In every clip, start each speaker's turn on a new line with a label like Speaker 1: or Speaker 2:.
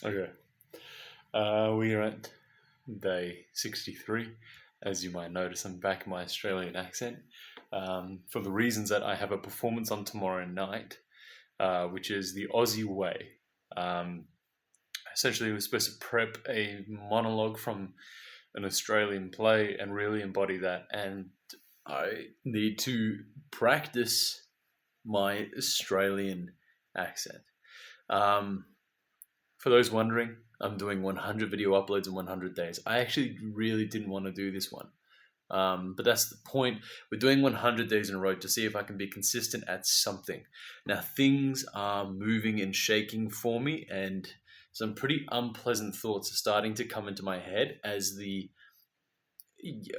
Speaker 1: Okay. We are at day 63. As you might notice, I'm back in my Australian accent for the reasons that I have a performance on tomorrow night, which is the Aussie way. Um, Essentially, we're supposed to prep a monologue from an Australian play and really embody that. And I need to practice my Australian accent. Um, For those wondering, I'm doing 100 video uploads in 100 days. I actually really didn't want to do this one. But that's the point. We're doing 100 days in a row to see if I can be consistent at something. Now, things are moving and shaking for me, and some pretty unpleasant thoughts are starting to come into my head as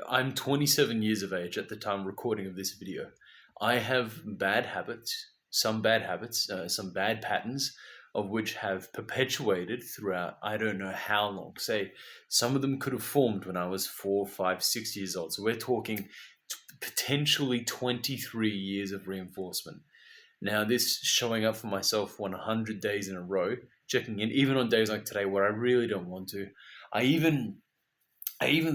Speaker 1: I'm 27 years of age at the time recording of this video. I have bad habits, some some bad patterns, of which have perpetuated throughout I don't know how long. Say, some of them could have formed when I was 4, 5, 6 years old. So we're talking potentially 23 years of reinforcement. Now, this showing up for myself 100 days in a row, checking in, even on days like today where I really don't want to. I even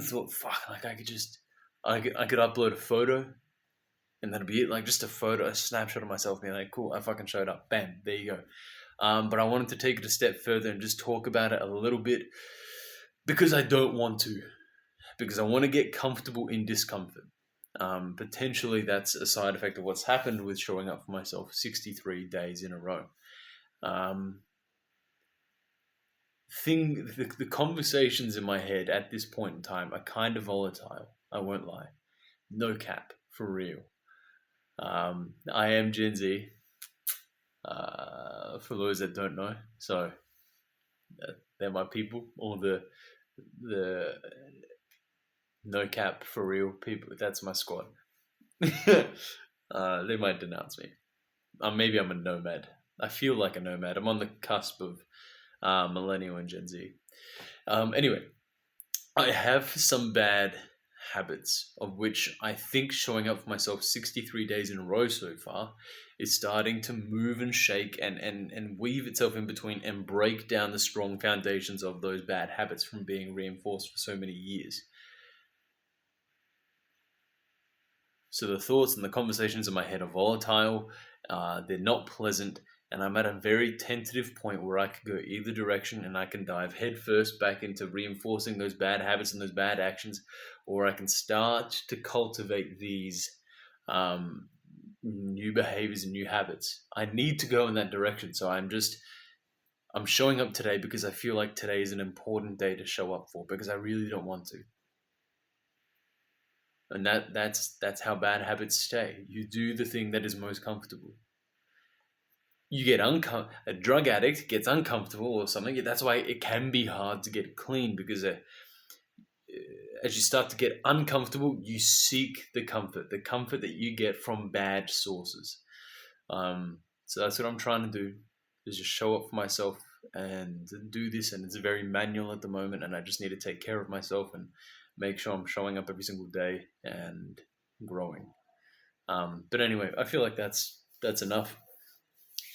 Speaker 1: thought, fuck, like I could upload a photo and that'd be it, like just a photo, a snapshot of myself being like, cool, I fucking showed up, bam, there you go. But I wanted to take it a step further and just talk about it a little bit because I don't want to, because I want to get comfortable in discomfort. Potentially that's a side effect of what's happened with showing up for myself 63 days in a row. The conversations in my head at this point in time are kind of volatile. I won't lie. No cap, for real. I am Gen Z, for those that don't know. So they're my people, or the no cap for real people. That's my squad. They might denounce me. Maybe I'm a nomad. I feel like a nomad. I'm on the cusp of millennial and Gen Z. Anyway, I have some bad habits, of which I think showing up for myself 63 days in a row so far is starting to move and shake and weave itself in between and break down the strong foundations of those bad habits from being reinforced for so many years. So the thoughts and the conversations in my head are volatile, they're not pleasant, and I'm at a very tentative point where I could go either direction and I can dive headfirst back into reinforcing those bad habits and those bad actions, or I can start to cultivate these new behaviors and new habits. I need to go in that direction. So I'm showing up today because I feel like today is an important day to show up for, because I really don't want to. And that's how bad habits stay. You do the thing that is most comfortable. You get a drug addict gets uncomfortable or something. That's why it can be hard to get clean, because as you start to get uncomfortable, you seek the comfort that you get from bad sources. So that's what I'm trying to do, is just show up for myself and do this. And it's very manual at the moment, and I just need to take care of myself and make sure I'm showing up every single day and growing. But anyway, I feel like that's enough.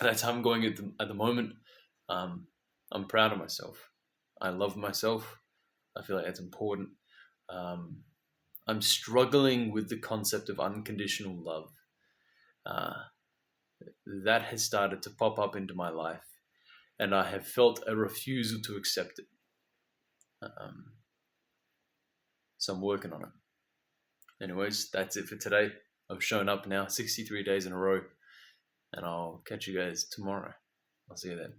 Speaker 1: That's how I'm going at the moment. I'm proud of myself. I love myself. I feel like that's important. I'm struggling with the concept of unconditional love. That has started to pop up into my life, and I have felt a refusal to accept it. So I'm working on it. Anyways, that's it for today. I've shown up now 63 days in a row, and I'll catch you guys tomorrow. I'll see you then.